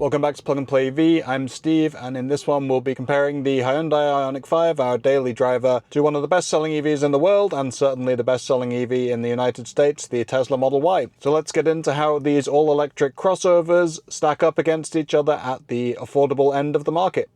Welcome back to Plug and Play EV. I'm Steve, and in this one we'll be comparing the Hyundai IONIQ 5, our daily driver, to one of the best-selling EVs in the world, and certainly the best-selling EV in the United States, the Tesla Model Y. So let's get into how these all-electric crossovers stack up against each other at the affordable end of the market.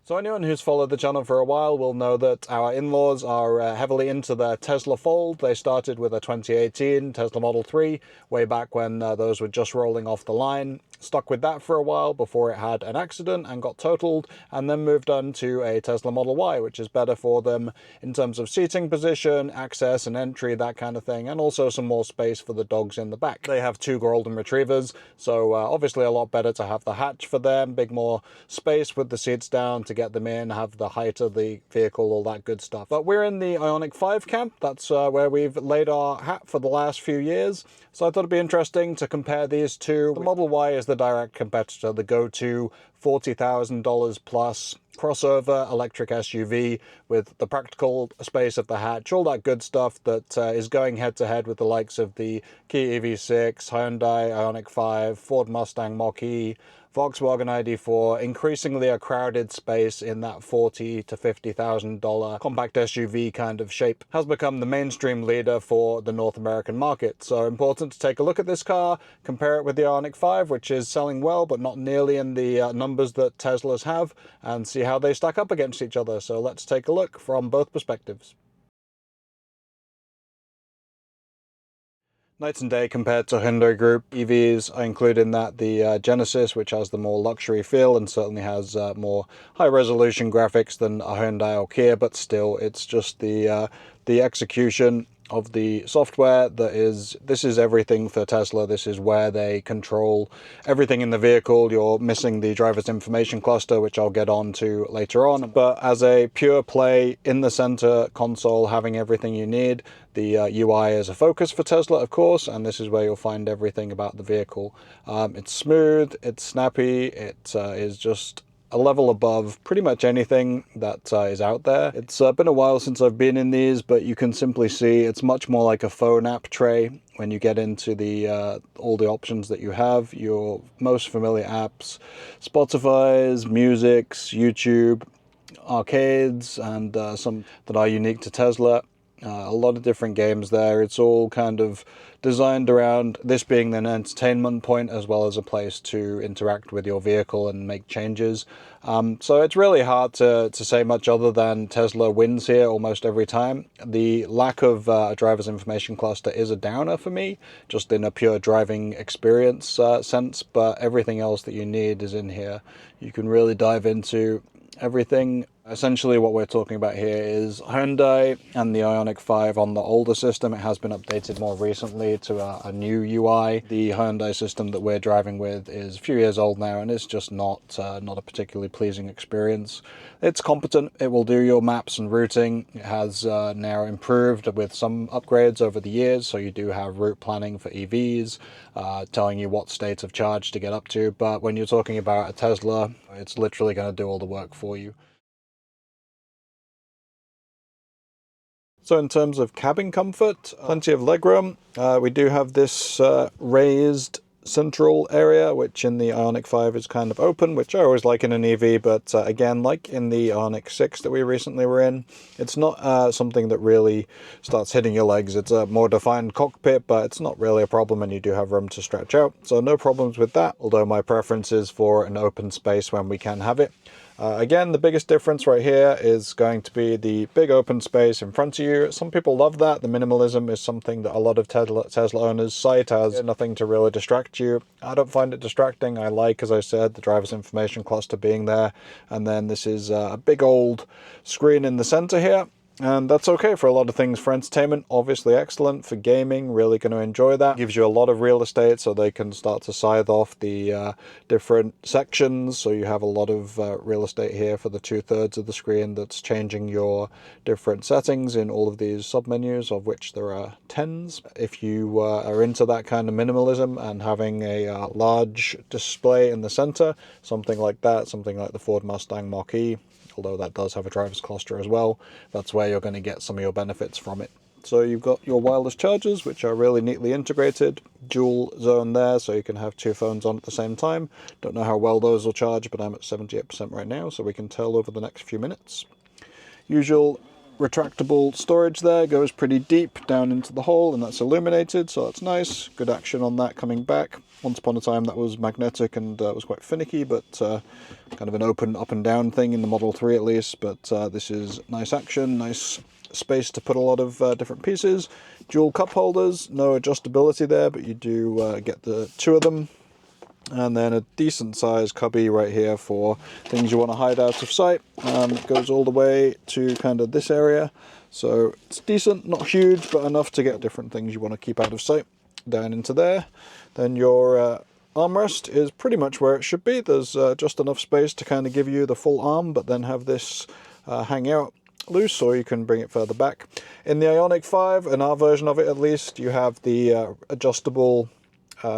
So anyone who's followed the channel for a while will know that our in-laws are heavily into their Tesla Fold. They started with a 2018 Tesla Model 3, way back when those were just rolling off the line. Stuck with that for a while before it had an accident and got totaled, and then moved on to a Tesla Model Y, which is better for them in terms of seating position, access and entry, that kind of thing, and also some more space for the dogs in the back. They have two golden retrievers, so obviously a lot better to have the hatch for them, big more space with the seats down to get them in, have the height of the vehicle, all that good stuff. But we're in the IONIQ 5 camp. That's where we've laid our hat for the last few years. So I thought it'd be interesting to compare these two. The Model Y is the direct competitor, the go-to $40,000 plus crossover electric SUV with the practical space of the hatch, all that good stuff that is going head-to-head with the likes of the Kia EV6, Hyundai IONIQ 5, Ford Mustang Mach-E, Volkswagen ID.4, increasingly a crowded space in that $40,000 to $50,000 compact SUV kind of shape, has become the mainstream leader for the North American market. So important to take a look at this car, compare it with the IONIQ 5, which is selling well but not nearly in the numbers that Teslas have, and see how they stack up against each other. So let's take a look from both perspectives. Night and day compared to Hyundai Group EVs. I include in that the Genesis, which has the more luxury feel and certainly has more high-resolution graphics than a Hyundai or Kia, but still, it's just the execution of the software this is everything for Tesla. This is where they control everything in the vehicle. You're missing the driver's information cluster, which I'll get on to later on. But as a pure play in the center console, having everything you need, the UI is a focus for Tesla, of course, and this is where you'll find everything about the vehicle. It's smooth, it's snappy, it is just a level above pretty much anything that is out there. It's been a while since I've been in these, but you can simply see it's much more like a phone app tray when you get into the all the options that you have. Your most familiar apps, Spotify's, Music's, YouTube, arcades, and some that are unique to Tesla. A lot of different games there. It's all kind of designed around this being an entertainment point as well as a place to interact with your vehicle and make changes. So it's really hard to say much other than Tesla wins here almost every time. The lack of a driver's information cluster is a downer for me, just in a pure driving experience sense, but everything else that you need is in here. You can really dive into everything. Essentially what we're talking about here is Hyundai and the IONIQ 5 on the older system. It has been updated more recently to a new UI. The Hyundai system that we're driving with is a few years old now, and it's just not a particularly pleasing experience. It's competent. It will do your maps and routing. It has now improved with some upgrades over the years, so you do have route planning for EVs, telling you what states of charge to get up to. But when you're talking about a Tesla, it's literally going to do all the work for you. So in terms of cabin comfort, plenty of legroom. We do have this raised central area, which in the IONIQ 5 is kind of open, which I always like in an EV, but again, like in the IONIQ 6 that we recently were in, it's not something that really starts hitting your legs. It's a more defined cockpit, but it's not really a problem, and you do have room to stretch out, so no problems with that, although my preference is for an open space when we can have it. Again, the biggest difference right here is going to be the big open space in front of you. Some people love that. The minimalism is something that a lot of Tesla owners cite as nothing to really distract you. I don't find it distracting. I like, as I said, the driver's information cluster being there. And then this is a big old screen in the center here. And that's okay for a lot of things. For entertainment, obviously excellent. For gaming, really going to enjoy that. Gives you a lot of real estate, so they can start to scythe off the different sections. So you have a lot of real estate here for the 2/3 of the screen that's changing your different settings in all of these submenus, of which there are tens. If you are into that kind of minimalism and having a large display in the center, something like that, something like the Ford Mustang Mach-E, although that does have a driver's cluster as well, that's where you're going to get some of your benefits from it. So you've got your wireless chargers, which are really neatly integrated, dual zone there, so you can have two phones on at the same time. Don't know how well those will charge, but I'm at 78% right now, so we can tell over the next few minutes. Usual retractable storage there, goes pretty deep down into the hole, and that's illuminated, so that's nice. Good action on that coming back. Once upon a time that was magnetic and was quite finicky, but kind of an open up and down thing in the Model 3 at least, but this is nice action, nice space to put a lot of different pieces. Dual cup holders, no adjustability there, but you do get the two of them. And then a decent sized cubby right here for things you want to hide out of sight. It goes all the way to kind of this area, so it's decent, not huge, but enough to get different things you want to keep out of sight. Down into there. Then your armrest is pretty much where it should be. There's just enough space to kind of give you the full arm, but then have this hang out loose, or you can bring it further back. In the IONIQ 5, in our version of it at least, you have the adjustable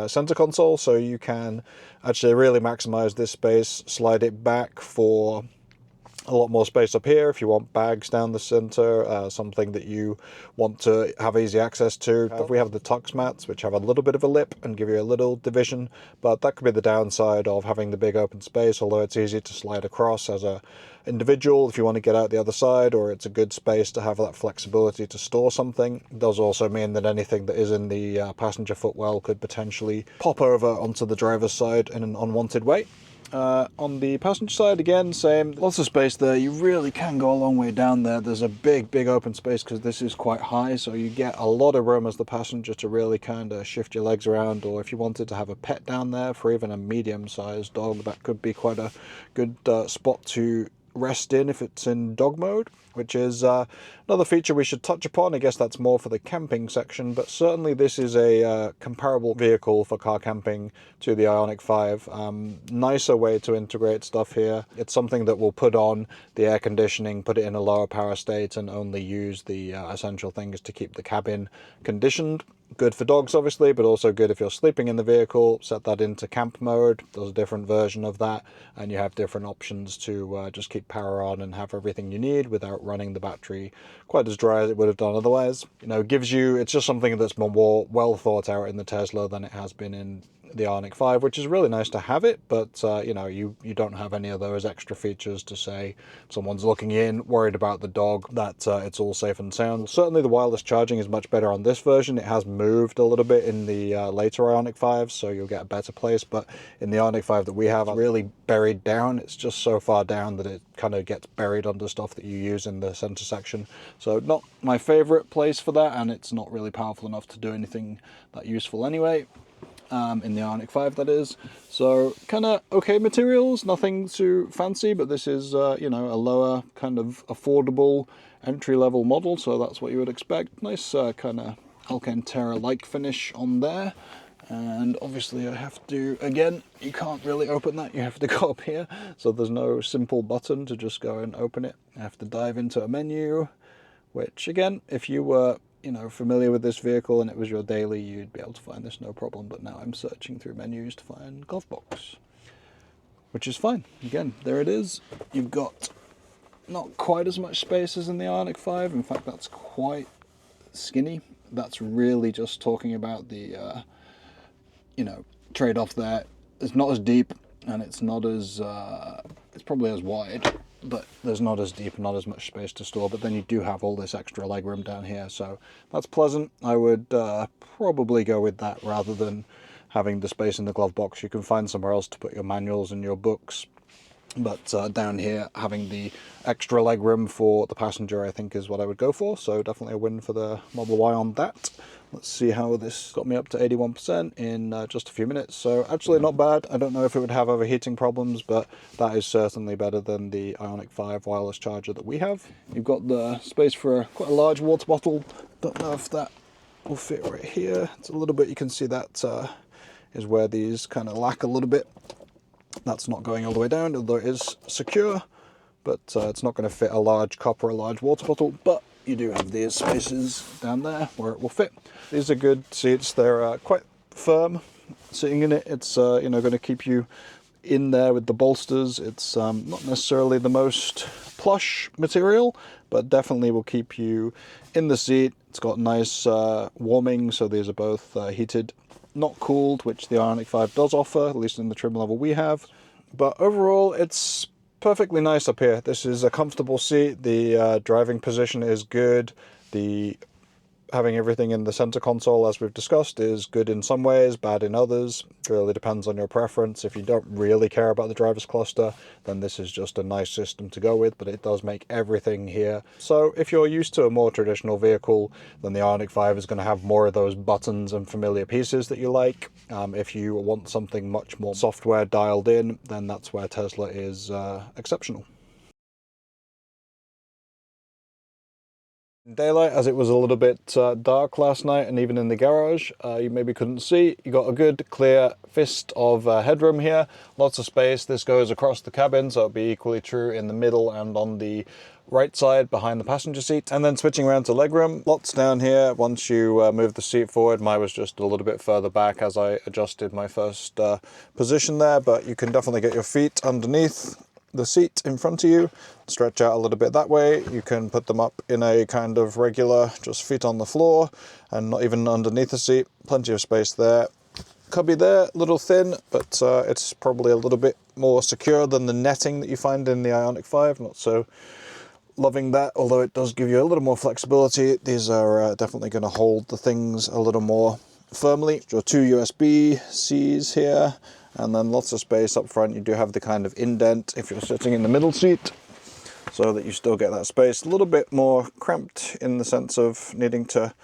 center console, so you can actually really maximize this space, slide it back for a lot more space up here if you want bags down the center, something that you want to have easy access to. We have the tux mats, which have a little bit of a lip and give you a little division, but that could be the downside of having the big open space, although it's easy to slide across as a individual if you want to get out the other side, or it's a good space to have that flexibility to store something. It does also mean that anything that is in the passenger footwell could potentially pop over onto the driver's side in an unwanted way. On the passenger side, again, same, lots of space there. You really can go a long way down there. There's a big open space because this is quite high, so you get a lot of room as the passenger to really kind of shift your legs around, or if you wanted to have a pet down there for even a medium-sized dog, that could be quite a good spot to rest in if it's in dog mode, which is another feature we should touch upon. I guess that's more for the camping section, but certainly this is a comparable vehicle for car camping to the IONIQ 5. Nicer way to integrate stuff here. It's something that will put on the air conditioning, put it in a lower power state, and only use the essential things to keep the cabin conditioned. Good for dogs, obviously, but also good if you're sleeping in the vehicle. Set that into camp mode. There's a different version of that, and you have different options to just keep power on and have everything you need without running the battery quite as dry as it would have done otherwise. You know, gives you, it's just something that's more well thought out in the Tesla than it has been in the IONIQ 5, which is really nice to have it, but you know, you don't have any of those extra features to say someone's looking in, worried about the dog, that it's all safe and sound. Certainly the wireless charging is much better on this version. It has moved a little bit in the later IONIQ 5, so you'll get a better place, but in the IONIQ 5 that we have, it's really buried down. It's just so far down that it kind of gets buried under stuff that you use in the center section. So not my favorite place for that, and it's not really powerful enough to do anything that useful anyway. In the IONIQ 5, that is. So kind of okay materials, nothing too fancy, but this is you know, a lower kind of affordable entry-level model, so that's what you would expect. Nice kind of Alcantara-like finish on there. And obviously I have to, again, you can't really open that, you have to go up here, so there's no simple button to just go and open it. I have to dive into a menu, which again, if you were, you know, familiar with this vehicle and it was your daily, you'd be able to find this no problem, but now I'm searching through menus to find glove box, which is fine. Again, there it is. You've got not quite as much space as in the IONIQ 5, in fact that's quite skinny. That's really just talking about the you know, trade-off there. It's not as deep, and it's not as it's probably as wide, but there's not as deep and not as much space to store, but then you do have all this extra legroom down here, so that's pleasant. I would probably go with that rather than having the space in the glove box. You can find somewhere else to put your manuals and your books But down here, having the extra leg room for the passenger, I think is what I would go for. So definitely a win for the Model Y on that. Let's see how this got me up to 81% in just a few minutes. So actually not bad. I don't know if it would have overheating problems, but that is certainly better than the IONIQ 5 wireless charger that we have. You've got the space for quite a large water bottle. Don't know if that will fit right here. It's a little bit, you can see that is where these kind of lack a little bit. That's not going all the way down, although it is secure, but it's not going to fit a large cup or a large water bottle, but you do have these spaces down there where it will fit. These are good seats. They're quite firm sitting in it. It's you know, going to keep you in there with the bolsters. It's not necessarily the most plush material, but definitely will keep you in the seat. It's got nice warming, so these are both heated, not cooled, which the IONIQ 5 does offer, at least in the trim level we have. But overall, it's perfectly nice up here. This is a comfortable seat. The driving position is good. The having everything in the center console, as we've discussed, is good in some ways, bad in others. It really depends on your preference. If you don't really care about the driver's cluster, then this is just a nice system to go with, but it does make everything here. So if you're used to a more traditional vehicle, then the IONIQ 5 is going to have more of those buttons and familiar pieces that you like. If you want something much more software dialed in, then that's where Tesla is exceptional. Daylight, as it was a little bit dark last night, and even in the garage, you maybe couldn't see. You got a good clear fist of headroom here, lots of space. This goes across the cabin, so it'll be equally true in the middle and on the right side behind the passenger seat. And then switching around to legroom, lots down here. Once you move the seat forward, mine was just a little bit further back as I adjusted my first position there, but you can definitely get your feet underneath the seat in front of you, stretch out a little bit that way. You can put them up in a kind of regular, just feet on the floor and not even underneath the seat. Plenty of space there. Cubby there, a little thin, but it's probably a little bit more secure than the netting that you find in the IONIQ 5. Not so loving that, although it does give you a little more flexibility. These are definitely going to hold the things a little more firmly. Your two USB-Cs here, and then lots of space up front. You do have the kind of indent if you're sitting in the middle seat, so that you still get that space. A little bit more cramped in the sense of needing to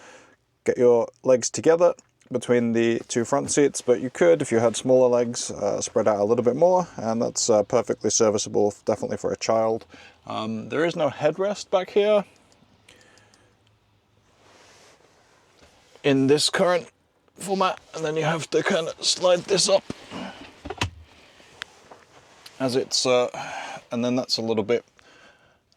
get your legs together between the two front seats, but you could, if you had smaller legs, spread out a little bit more, and that's perfectly serviceable, definitely for a child. There is no headrest back here in this current format, and then you have to kind of slide this up as it's and then that's a little bit,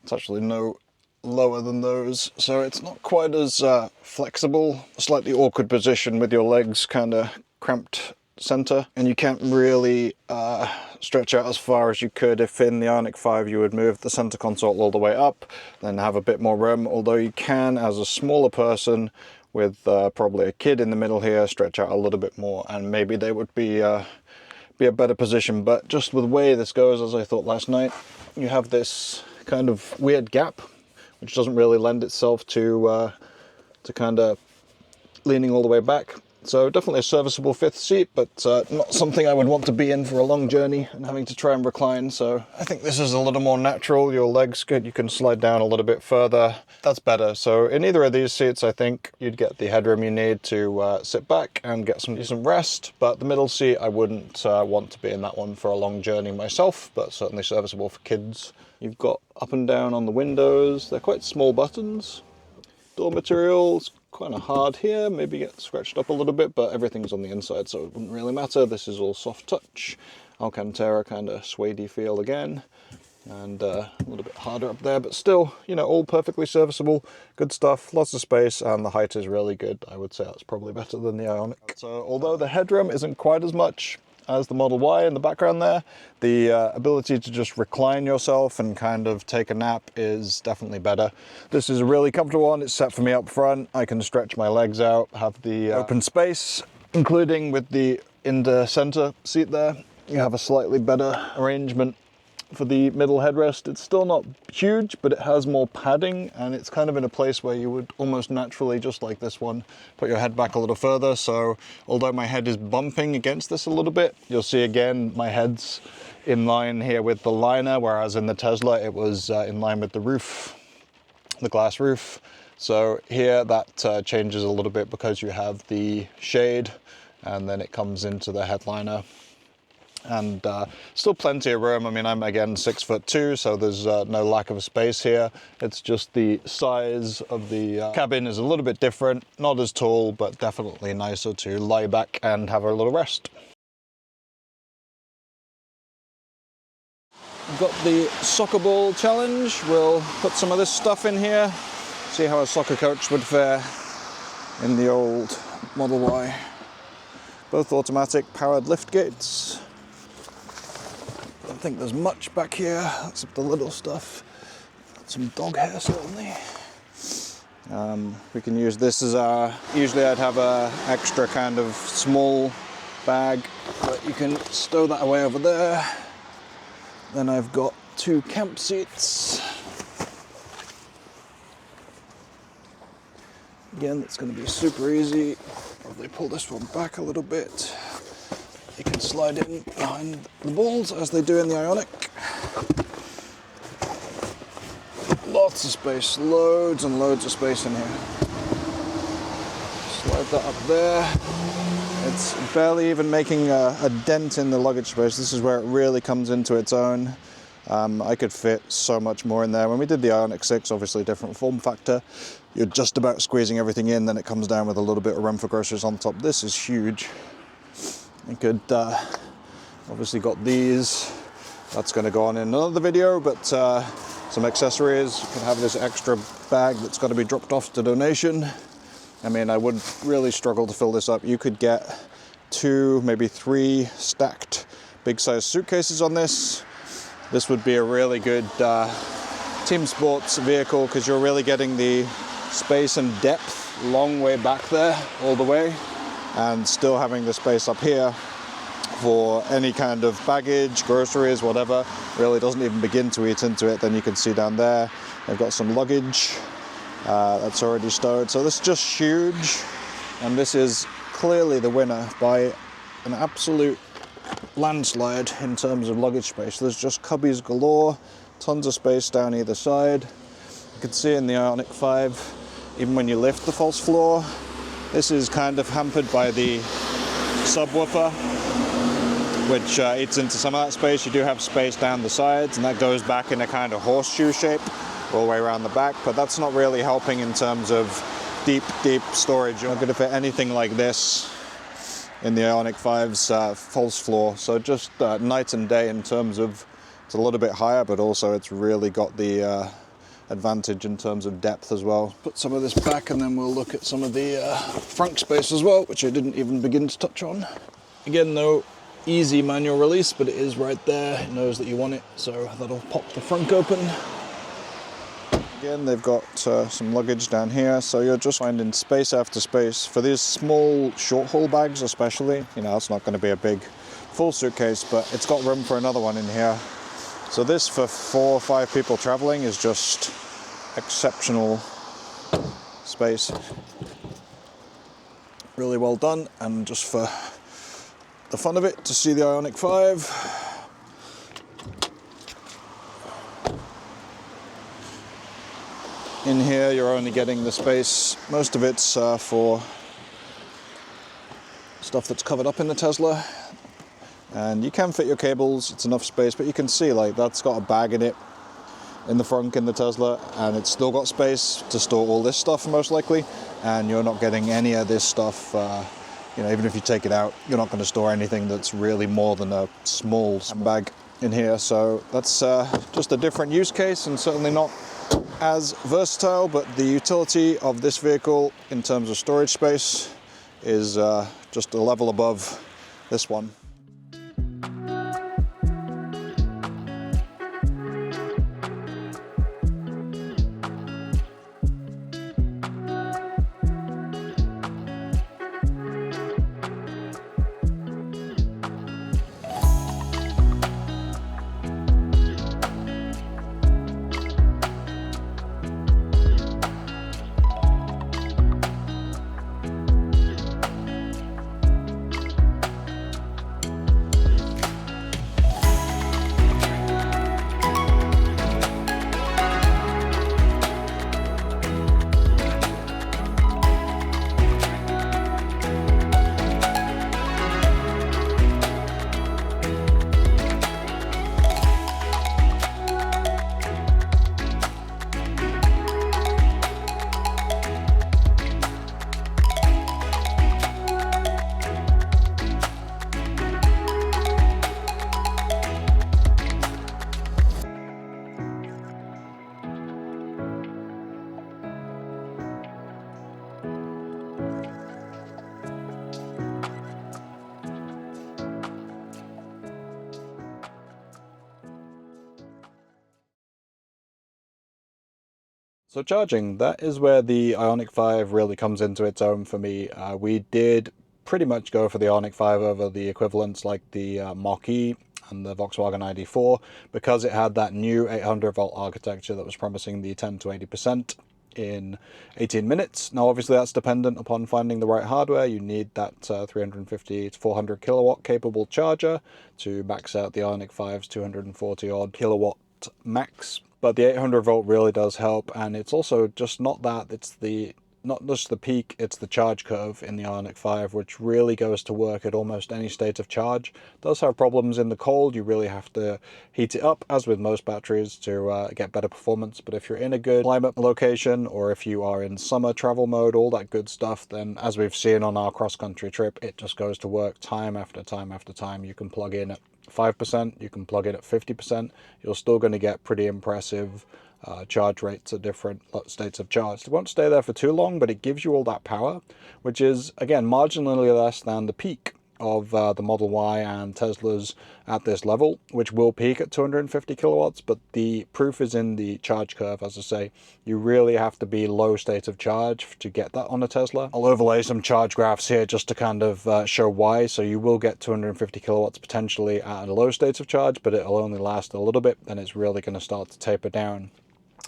it's actually no lower than those, so it's not quite as flexible. A slightly awkward position with your legs kind of cramped center, and you can't really stretch out as far as you could if in the IONIQ 5 you would move the center console all the way up, then have a bit more room, although you can, as a smaller person with probably a kid in the middle here, stretch out a little bit more, and maybe they would be a better position. But just with the way this goes, as I thought last night, you have this kind of weird gap, which doesn't really lend itself to kind of leaning all the way back. So definitely a serviceable fifth seat, but not something I would want to be in for a long journey and having to try and recline. So I think this is a little more natural. Your legs good, you can slide down a little bit further. That's better. So in either of these seats, I think you'd get the headroom you need to sit back and get some decent rest. But the middle seat, I wouldn't want to be in that one for a long journey myself, but certainly serviceable for kids. You've got up and down on the windows. They're quite small buttons. Door materials, kind of hard here, maybe get scratched up a little bit, but everything's on the inside, so it wouldn't really matter. This is all soft touch. Alcantara kind of suede feel again, and a little bit harder up there, but still, you know, all perfectly serviceable. Good stuff, lots of space, and the height is really good. I would say that's probably better than the IONIQ. So although the headroom isn't quite as much as the Model Y in the background there, the ability to just recline yourself and kind of take a nap is definitely better. This is a really comfortable one. It's set for me up front. I can stretch my legs out, have the open space, including with the in the center seat there. You have a slightly better arrangement for the middle headrest. It's still not huge, but it has more padding, and it's kind of in a place where you would almost naturally, just like this one, put your head back a little further. So although my head is bumping against this a little bit, you'll see again my head's in line here with the liner, whereas in the Tesla it was in line with the roof, the glass roof. So here that changes a little bit because you have the shade and then it comes into the headliner. And still plenty of room. I mean, I'm again 6'2", so there's no lack of space here. It's just the size of the cabin is a little bit different. Not as tall, but definitely nicer to lie back and have a little rest. We've got the soccer ball challenge. We'll put some of this stuff in here, see how a soccer coach would fare in the old Model Y. Both automatic powered lift gates. I don't think there's much back here, except the little stuff. Some dog hair, certainly. We can use this as our... Usually I'd have a extra kind of small bag, but you can stow that away over there. Then I've got 2 camp seats. Again, that's going to be super easy. Probably pull this one back a little bit. You can slide in behind the balls as they do in the IONIQ. Lots of space, loads and loads of space in here. Slide that up there. It's barely even making a dent in the luggage space. This is where it really comes into its own. I could fit so much more in there. When we did the IONIQ 6, obviously different form factor, you're just about squeezing everything in, then it comes down with a little bit of room for groceries on top. This is huge. You could obviously got these. That's going to go on in another video, but some accessories. You can have this extra bag that's got to be dropped off to donation. I mean, I would really struggle to fill this up. You could get 2, maybe 3 stacked big size suitcases on this. This would be a really good team sports vehicle because you're really getting the space and depth long way back there, all the way, and still having the space up here for any kind of baggage, groceries, whatever. Really doesn't even begin to eat into it. Then you can see down there, I've got some luggage that's already stowed. So this is just huge, and this is clearly the winner by an absolute landslide in terms of luggage space. There's just cubbies galore, tons of space down either side. You can see in the IONIQ 5, even when you lift the false floor, this is kind of hampered by the subwoofer, which eats into some of that space. You do have space down the sides, and that goes back in a kind of horseshoe shape all the way around the back, but that's not really helping in terms of deep storage. You're not going to fit anything like this in the IONIQ 5's false floor. So just night and day in terms of, it's a little bit higher, but also it's really got the advantage in terms of depth as well. Put some of this back, and then we'll look at some of the frunk space as well, which I didn't even begin to touch on. Again, no easy manual release, but it is right there. It knows that you want it, so that'll pop the frunk open. Again, they've got some luggage down here, so you're just finding space after space. For these small short haul bags especially, you know, it's not going to be a big full suitcase, but it's got room for another one in here. So this, for 4 or 5 people traveling, is just exceptional space. Really well done, and just for the fun of it, to see the IONIQ 5. In here, you're only getting the space. Most of it's for stuff that's covered up in the Tesla. And you can fit your cables, it's enough space, but you can see, like, that's got a bag in it in the front in the Tesla, and it's still got space to store all this stuff most likely, and you're not getting any of this stuff. You know, even if you take it out, you're not going to store anything that's really more than a small bag in here. So that's just a different use case, and certainly not as versatile, but the utility of this vehicle in terms of storage space is just a level above this one. So charging, that is where the IONIQ 5 really comes into its own for me. We did pretty much go for the IONIQ 5 over the equivalents like the Mach-E and the Volkswagen ID.4 because it had that new 800 volt architecture that was promising the 10 to 80% in 18 minutes. Now obviously that's dependent upon finding the right hardware. You need that 350 to 400 kilowatt capable charger to max out the IONIQ 5's 240 odd kilowatt max. But the 800 volt really does help, and it's also just not that, it's not just the peak, it's the charge curve in the IONIQ 5, which really goes to work at almost any state of charge. It does have problems in the cold. You really have to heat it up, as with most batteries, to get better performance. But if you're in a good climate location, or if you are in summer travel mode, all that good stuff, then as we've seen on our cross-country trip, it just goes to work time after time after time. You can plug in at 5%, you can plug in at 50%, you're still going to get pretty impressive charge rates at different states of charge. It won't stay there for too long, but it gives you all that power, which is, again, marginally less than the peak of the Model Y and Teslas at this level, which will peak at 250 kilowatts, but the proof is in the charge curve. As I say, you really have to be low state of charge to get that on a Tesla. I'll overlay some charge graphs here just to kind of show why. So you will get 250 kilowatts potentially at a low state of charge, but it'll only last a little bit, then it's really going to start to taper down.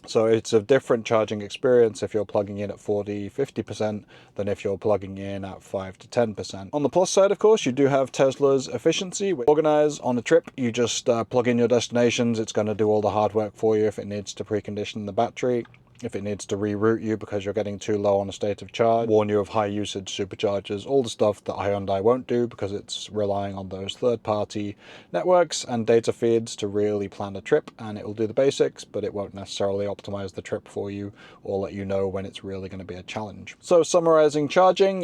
So it's a different charging experience if you're plugging in at 40-50% than if you're plugging in at 5 to 10%. On the plus side, of course, you do have Tesla's efficiency. Organize on a trip, you just plug in your destinations. It's going to do all the hard work for you if it needs to precondition the battery, if it needs to reroute you because you're getting too low on a state of charge, warn you of high usage superchargers, all the stuff that Hyundai won't do because it's relying on those third-party networks and data feeds to really plan a trip, and it will do the basics, but it won't necessarily optimize the trip for you or let you know when it's really going to be a challenge. So summarizing charging,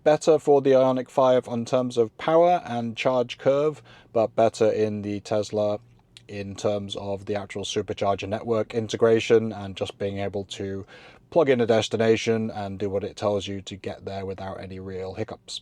better for the IONIQ 5 in terms of power and charge curve, but better in the Tesla in terms of the actual supercharger network integration and just being able to plug in a destination and do what it tells you to get there without any real hiccups.